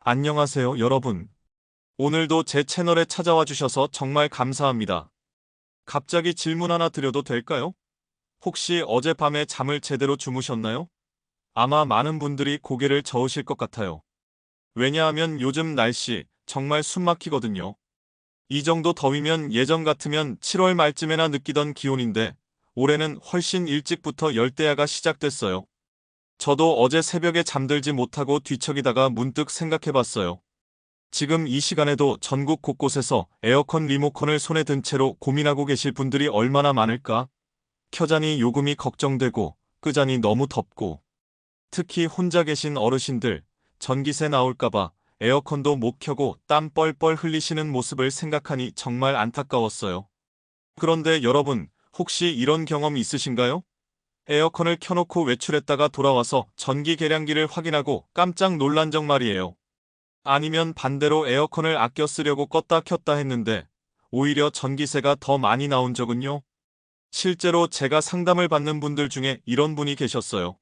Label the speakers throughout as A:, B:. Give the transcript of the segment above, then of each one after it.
A: 안녕하세요, 여러분. 오늘도 제 채널에 찾아와 주셔서 정말 감사합니다. 갑자기 질문 하나 드려도 될까요? 혹시 어젯밤에 잠을 제대로 주무셨나요? 아마 많은 분들이 고개를 저으실 것 같아요. 왜냐하면 요즘 날씨 정말 숨막히거든요. 이 정도 더위면 예전 같으면 7월 말쯤에나 느끼던 기온인데 올해는 훨씬 일찍부터 열대야가 시작됐어요. 저도 어제 새벽에 잠들지 못하고 뒤척이다가 문득 생각해봤어요. 지금 이 시간에도 전국 곳곳에서 에어컨 리모컨을 손에 든 채로 고민하고 계실 분들이 얼마나 많을까? 켜자니 요금이 걱정되고, 끄자니 너무 덥고, 특히 혼자 계신 어르신들, 전기세 나올까봐 에어컨도 못 켜고 땀 뻘뻘 흘리시는 모습을 생각하니 정말 안타까웠어요. 그런데 여러분, 혹시 이런 경험 있으신가요? 에어컨을 켜놓고 외출했다가 돌아와서 전기 계량기를 확인하고 깜짝 놀란 적 말이에요. 아니면 반대로 에어컨을 아껴 쓰려고 껐다 켰다 했는데 오히려 전기세가 더 많이 나온 적은요? 실제로 제가 상담을 받는 분들 중에 이런 분이 계셨어요.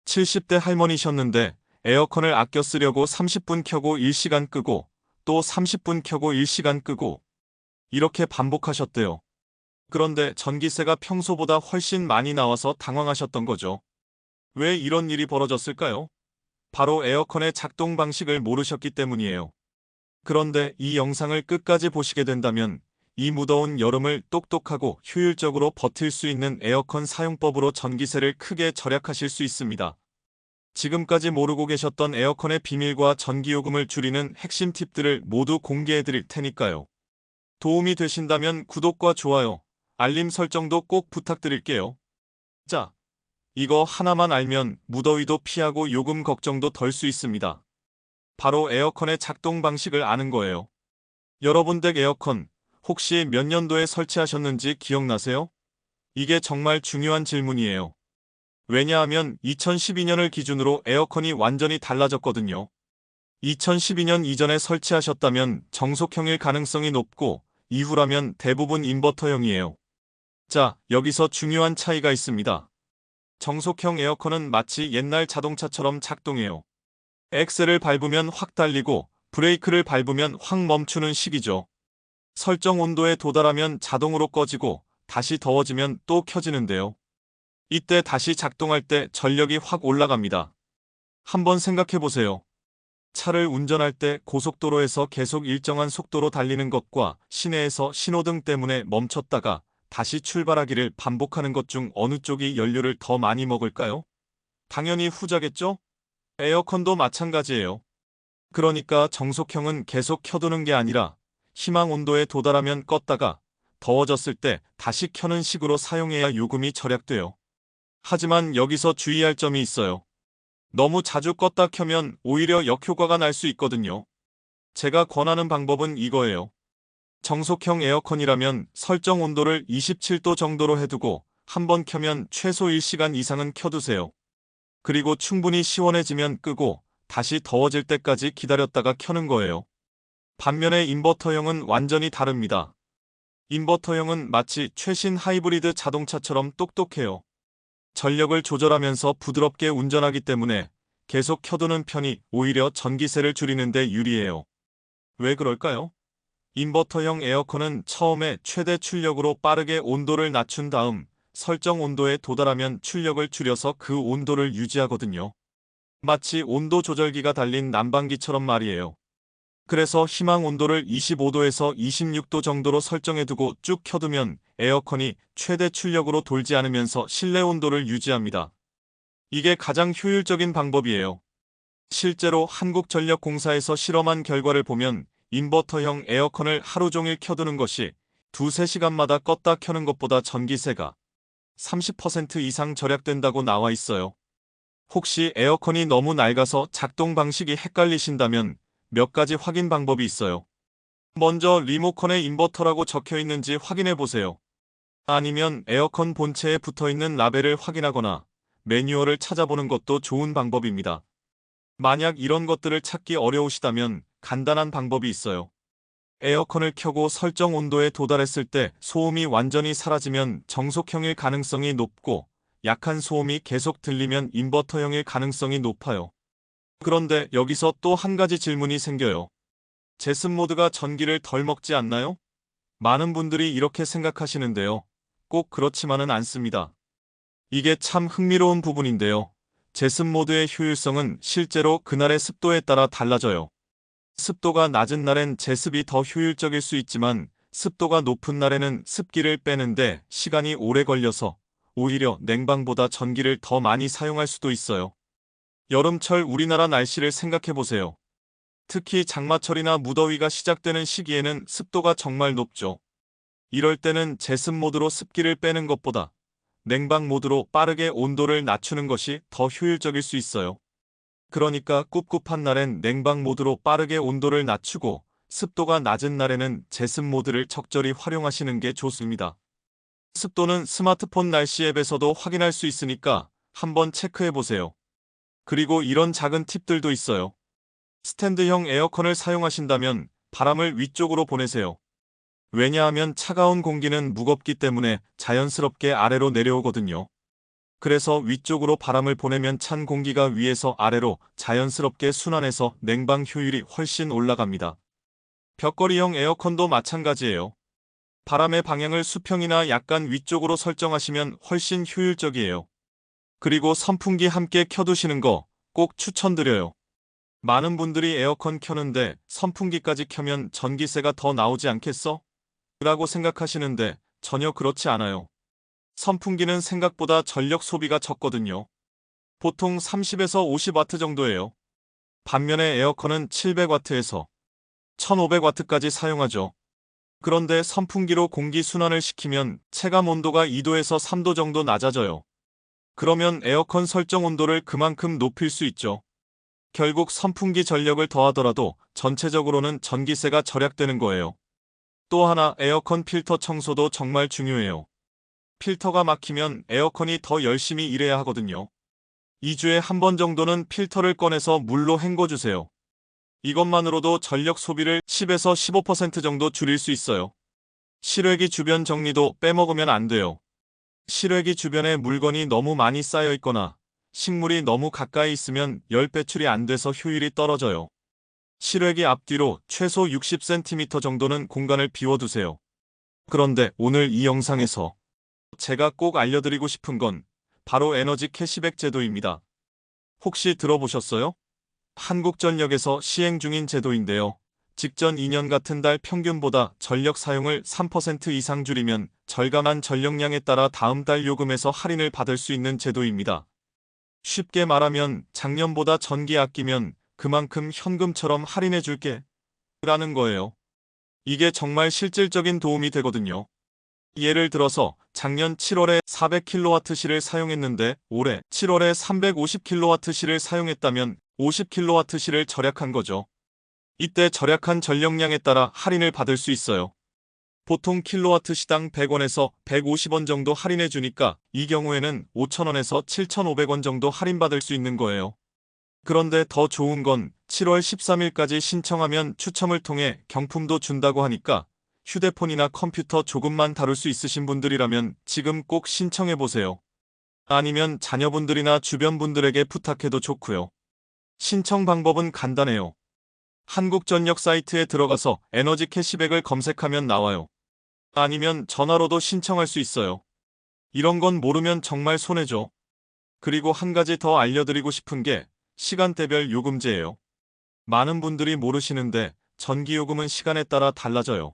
A: 70대 할머니셨는데 에어컨을 아껴 쓰려고 30분 켜고 1시간 끄고 또 30분 켜고 1시간 끄고 이렇게 반복하셨대요. 그런데 전기세가 평소보다 훨씬 많이 나와서 당황하셨던 거죠. 왜 이런 일이 벌어졌을까요? 바로 에어컨의 작동 방식을 모르셨기 때문이에요. 그런데 이 영상을 끝까지 보시게 된다면 이 무더운 여름을 똑똑하고 효율적으로 버틸 수 있는 에어컨 사용법으로 전기세를 크게 절약하실 수 있습니다. 지금까지 모르고 계셨던 에어컨의 비밀과 전기요금을 줄이는 핵심 팁들을 모두 공개해 드릴 테니까요. 도움이 되신다면 구독과 좋아요, 알림 설정도 꼭 부탁드릴게요. 자, 이거 하나만 알면 무더위도 피하고 요금 걱정도 덜 수 있습니다. 바로 에어컨의 작동 방식을 아는 거예요. 여러분 댁 에어컨 혹시 몇 년도에 설치하셨는지 기억나세요? 이게 정말 중요한 질문이에요. 왜냐하면 2012년을 기준으로 에어컨이 완전히 달라졌거든요. 2012년 이전에 설치하셨다면 정속형일 가능성이 높고 이후라면 대부분 인버터형이에요. 자, 여기서 중요한 차이가 있습니다. 정속형 에어컨은 마치 옛날 자동차처럼 작동해요. 엑셀을 밟으면 확 달리고 브레이크를 밟으면 확 멈추는 식이죠. 설정 온도에 도달하면 자동으로 꺼지고 다시 더워지면 또 켜지는데요. 이때 다시 작동할 때 전력이 확 올라갑니다. 한번 생각해 보세요. 차를 운전할 때 고속도로에서 계속 일정한 속도로 달리는 것과 시내에서 신호등 때문에 멈췄다가 다시 출발하기를 반복하는 것 중 어느 쪽이 연료를 더 많이 먹을까요? 당연히 후자겠죠? 에어컨도 마찬가지예요. 그러니까 정속형은 계속 켜두는 게 아니라 희망 온도에 도달하면 껐다가 더워졌을 때 다시 켜는 식으로 사용해야 요금이 절약돼요. 하지만 여기서 주의할 점이 있어요. 너무 자주 껐다 켜면 오히려 역효과가 날 수 있거든요. 제가 권하는 방법은 이거예요. 정속형 에어컨이라면 설정 온도를 27도 정도로 해두고 한번 켜면 최소 1시간 이상은 켜두세요. 그리고 충분히 시원해지면 끄고 다시 더워질 때까지 기다렸다가 켜는 거예요. 반면에 인버터형은 완전히 다릅니다. 인버터형은 마치 최신 하이브리드 자동차처럼 똑똑해요. 전력을 조절하면서 부드럽게 운전하기 때문에 계속 켜두는 편이 오히려 전기세를 줄이는 데 유리해요. 왜 그럴까요? 인버터형 에어컨은 처음에 최대 출력으로 빠르게 온도를 낮춘 다음 설정 온도에 도달하면 출력을 줄여서 그 온도를 유지하거든요. 마치 온도 조절기가 달린 난방기처럼 말이에요. 그래서 희망 온도를 25도에서 26도 정도로 설정해두고 쭉 켜두면 에어컨이 최대 출력으로 돌지 않으면서 실내 온도를 유지합니다. 이게 가장 효율적인 방법이에요. 실제로 한국전력공사에서 실험한 결과를 보면 인버터형 에어컨을 하루 종일 켜두는 것이 두세 시간마다 껐다 켜는 것보다 전기세가 30% 이상 절약된다고 나와 있어요. 혹시 에어컨이 너무 낡아서 작동 방식이 헷갈리신다면 몇 가지 확인 방법이 있어요. 먼저 리모컨에 인버터라고 적혀 있는지 확인해 보세요. 아니면 에어컨 본체에 붙어 있는 라벨을 확인하거나 매뉴얼을 찾아보는 것도 좋은 방법입니다. 만약 이런 것들을 찾기 어려우시다면 간단한 방법이 있어요. 에어컨을 켜고 설정 온도에 도달했을 때 소음이 완전히 사라지면 정속형일 가능성이 높고 약한 소음이 계속 들리면 인버터형일 가능성이 높아요. 그런데 여기서 또 한 가지 질문이 생겨요. 제습 모드가 전기를 덜 먹지 않나요? 많은 분들이 이렇게 생각하시는데요. 꼭 그렇지만은 않습니다. 이게 참 흥미로운 부분인데요. 제습 모드의 효율성은 실제로 그날의 습도에 따라 달라져요. 습도가 낮은 날엔 제습이 더 효율적일 수 있지만 습도가 높은 날에는 습기를 빼는데 시간이 오래 걸려서 오히려 냉방보다 전기를 더 많이 사용할 수도 있어요. 여름철 우리나라 날씨를 생각해 보세요. 특히 장마철이나 무더위가 시작되는 시기에는 습도가 정말 높죠. 이럴 때는 제습 모드로 습기를 빼는 것보다 냉방 모드로 빠르게 온도를 낮추는 것이 더 효율적일 수 있어요. 그러니까 꿉꿉한 날엔 냉방 모드로 빠르게 온도를 낮추고 습도가 낮은 날에는 제습 모드를 적절히 활용하시는 게 좋습니다. 습도는 스마트폰 날씨 앱에서도 확인할 수 있으니까 한번 체크해 보세요. 그리고 이런 작은 팁들도 있어요. 스탠드형 에어컨을 사용하신다면 바람을 위쪽으로 보내세요. 왜냐하면 차가운 공기는 무겁기 때문에 자연스럽게 아래로 내려오거든요. 그래서 위쪽으로 바람을 보내면 찬 공기가 위에서 아래로 자연스럽게 순환해서 냉방 효율이 훨씬 올라갑니다. 벽걸이형 에어컨도 마찬가지예요. 바람의 방향을 수평이나 약간 위쪽으로 설정하시면 훨씬 효율적이에요. 그리고 선풍기 함께 켜두시는 거 꼭 추천드려요. 많은 분들이 에어컨 켜는데 선풍기까지 켜면 전기세가 더 나오지 않겠어? 라고 생각하시는데 전혀 그렇지 않아요. 선풍기는 생각보다 전력 소비가 적거든요. 보통 30에서 50와트 정도예요. 반면에 에어컨은 700와트에서 1500와트까지 사용하죠. 그런데 선풍기로 공기 순환을 시키면 체감 온도가 2도에서 3도 정도 낮아져요. 그러면 에어컨 설정 온도를 그만큼 높일 수 있죠. 결국 선풍기 전력을 더하더라도 전체적으로는 전기세가 절약되는 거예요. 또 하나 에어컨 필터 청소도 정말 중요해요. 필터가 막히면 에어컨이 더 열심히 일해야 하거든요. 2주에 한 번 정도는 필터를 꺼내서 물로 헹궈주세요. 이것만으로도 전력 소비를 10에서 15% 정도 줄일 수 있어요. 실외기 주변 정리도 빼먹으면 안 돼요. 실외기 주변에 물건이 너무 많이 쌓여 있거나 식물이 너무 가까이 있으면 열 배출이 안 돼서 효율이 떨어져요. 실외기 앞뒤로 최소 60cm 정도는 공간을 비워두세요. 그런데 오늘 이 영상에서 제가 꼭 알려드리고 싶은 건 바로 에너지 캐시백 제도입니다. 혹시 들어보셨어요? 한국전력에서 시행 중인 제도인데요. 직전 2년 같은 달 평균보다 전력 사용을 3% 이상 줄이면 절감한 전력량에 따라 다음 달 요금에서 할인을 받을 수 있는 제도입니다. 쉽게 말하면 작년보다 전기 아끼면 그만큼 현금처럼 할인해 줄게 라는 거예요. 이게 정말 실질적인 도움이 되거든요. 예를 들어서 작년 7월에 400kWh를 사용했는데 올해 7월에 350kWh를 사용했다면 50kWh를 절약한 거죠. 이때 절약한 전력량에 따라 할인을 받을 수 있어요. 보통 킬로와트 시당 100원에서 150원 정도 할인해 주니까 이 경우에는 5,000원에서 7,500원 정도 할인받을 수 있는 거예요. 그런데 더 좋은 건 7월 13일까지 신청하면 추첨을 통해 경품도 준다고 하니까 휴대폰이나 컴퓨터 조금만 다룰 수 있으신 분들이라면 지금 꼭 신청해 보세요. 아니면 자녀분들이나 주변 분들에게 부탁해도 좋고요. 신청 방법은 간단해요. 한국전력 사이트에 들어가서 에너지 캐시백을 검색하면 나와요. 아니면 전화로도 신청할 수 있어요. 이런 건 모르면 정말 손해죠. 그리고 한 가지 더 알려드리고 싶은 게 시간대별 요금제예요. 많은 분들이 모르시는데 전기요금은 시간에 따라 달라져요.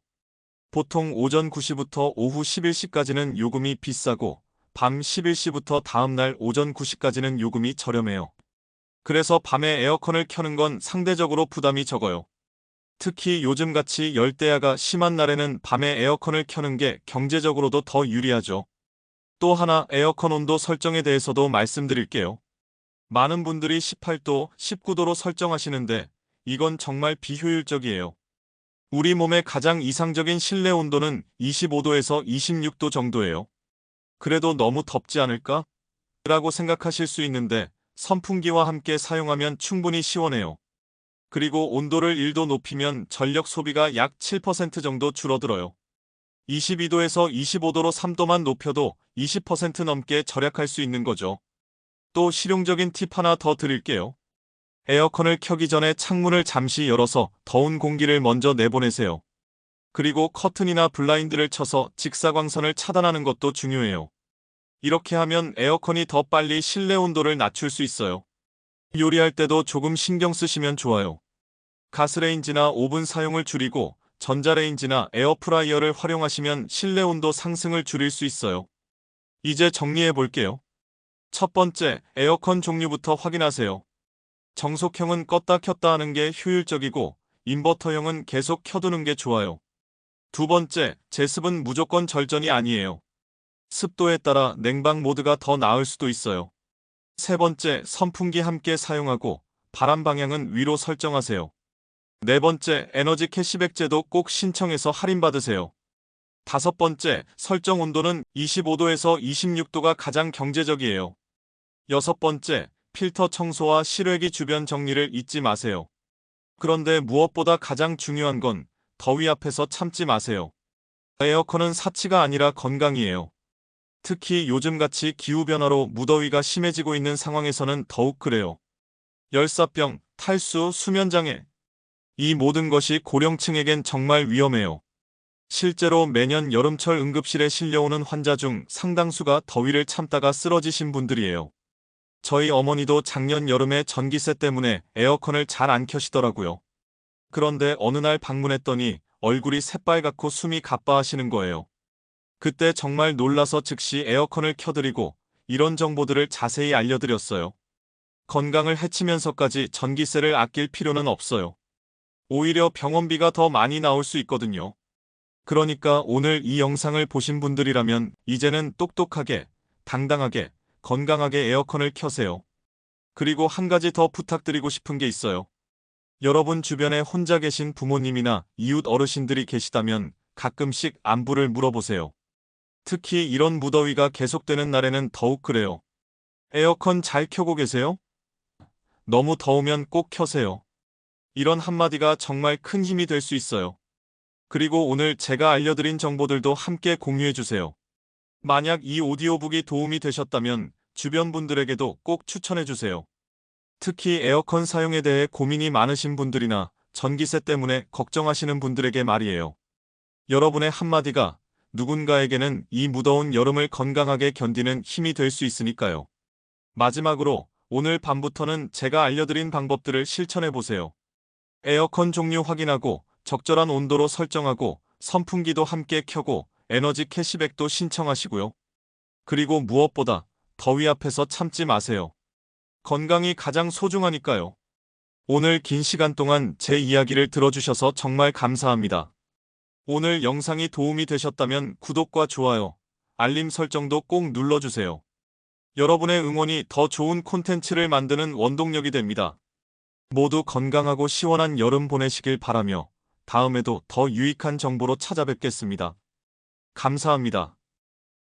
A: 보통 오전 9시부터 오후 11시까지는 요금이 비싸고 밤 11시부터 다음날 오전 9시까지는 요금이 저렴해요. 그래서 밤에 에어컨을 켜는 건 상대적으로 부담이 적어요. 특히 요즘같이 열대야가 심한 날에는 밤에 에어컨을 켜는 게 경제적으로도 더 유리하죠. 또 하나 에어컨 온도 설정에 대해서도 말씀드릴게요. 많은 분들이 18도, 19도로 설정하시는데 이건 정말 비효율적이에요. 우리 몸의 가장 이상적인 실내 온도는 25도에서 26도 정도예요. 그래도 너무 덥지 않을까? 라고 생각하실 수 있는데 선풍기와 함께 사용하면 충분히 시원해요. 그리고 온도를 1도 높이면 전력 소비가 약 7% 정도 줄어들어요. 22도에서 25도로 3도만 높여도 20% 넘게 절약할 수 있는 거죠. 또 실용적인 팁 하나 더 드릴게요. 에어컨을 켜기 전에 창문을 잠시 열어서 더운 공기를 먼저 내보내세요. 그리고 커튼이나 블라인드를 쳐서 직사광선을 차단하는 것도 중요해요. 이렇게 하면 에어컨이 더 빨리 실내 온도를 낮출 수 있어요. 요리할 때도 조금 신경 쓰시면 좋아요. 가스레인지나 오븐 사용을 줄이고 전자레인지나 에어프라이어를 활용하시면 실내 온도 상승을 줄일 수 있어요. 이제 정리해 볼게요. 첫 번째, 에어컨 종류부터 확인하세요. 정속형은 껐다 켰다 하는 게 효율적이고 인버터형은 계속 켜두는 게 좋아요. 두 번째, 제습은 무조건 절전이 아니에요. 습도에 따라 냉방 모드가 더 나을 수도 있어요. 세 번째, 선풍기 함께 사용하고 바람 방향은 위로 설정하세요. 네 번째, 에너지 캐시백 제도 꼭 신청해서 할인받으세요. 다섯 번째, 설정 온도는 25도에서 26도가 가장 경제적이에요. 여섯 번째, 필터 청소와 실외기 주변 정리를 잊지 마세요. 그런데 무엇보다 가장 중요한 건 더위 앞에서 참지 마세요. 에어컨은 사치가 아니라 건강이에요. 특히 요즘같이 기후변화로 무더위가 심해지고 있는 상황에서는 더욱 그래요. 열사병, 탈수, 수면장애. 이 모든 것이 고령층에겐 정말 위험해요. 실제로 매년 여름철 응급실에 실려오는 환자 중 상당수가 더위를 참다가 쓰러지신 분들이에요. 저희 어머니도 작년 여름에 전기세 때문에 에어컨을 잘 안 켜시더라고요. 그런데 어느 날 방문했더니 얼굴이 새빨갛고 숨이 가빠하시는 거예요. 그때 정말 놀라서 즉시 에어컨을 켜드리고 이런 정보들을 자세히 알려드렸어요. 건강을 해치면서까지 전기세를 아낄 필요는 없어요. 오히려 병원비가 더 많이 나올 수 있거든요. 그러니까 오늘 이 영상을 보신 분들이라면 이제는 똑똑하게, 당당하게, 건강하게 에어컨을 켜세요. 그리고 한 가지 더 부탁드리고 싶은 게 있어요. 여러분 주변에 혼자 계신 부모님이나 이웃 어르신들이 계시다면 가끔씩 안부를 물어보세요. 특히 이런 무더위가 계속되는 날에는 더욱 그래요. 에어컨 잘 켜고 계세요? 너무 더우면 꼭 켜세요. 이런 한마디가 정말 큰 힘이 될 수 있어요. 그리고 오늘 제가 알려드린 정보들도 함께 공유해주세요. 만약 이 오디오북이 도움이 되셨다면 주변 분들에게도 꼭 추천해주세요. 특히 에어컨 사용에 대해 고민이 많으신 분들이나 전기세 때문에 걱정하시는 분들에게 말이에요. 여러분의 한마디가 누군가에게는 이 무더운 여름을 건강하게 견디는 힘이 될 수 있으니까요. 마지막으로 오늘 밤부터는 제가 알려드린 방법들을 실천해보세요. 에어컨 종류 확인하고 적절한 온도로 설정하고 선풍기도 함께 켜고 에너지 캐시백도 신청하시고요. 그리고 무엇보다 더위 앞에서 참지 마세요. 건강이 가장 소중하니까요. 오늘 긴 시간 동안 제 이야기를 들어주셔서 정말 감사합니다. 오늘 영상이 도움이 되셨다면 구독과 좋아요, 알림 설정도 꼭 눌러주세요. 여러분의 응원이 더 좋은 콘텐츠를 만드는 원동력이 됩니다. 모두 건강하고 시원한 여름 보내시길 바라며 다음에도 더 유익한 정보로 찾아뵙겠습니다. 감사합니다.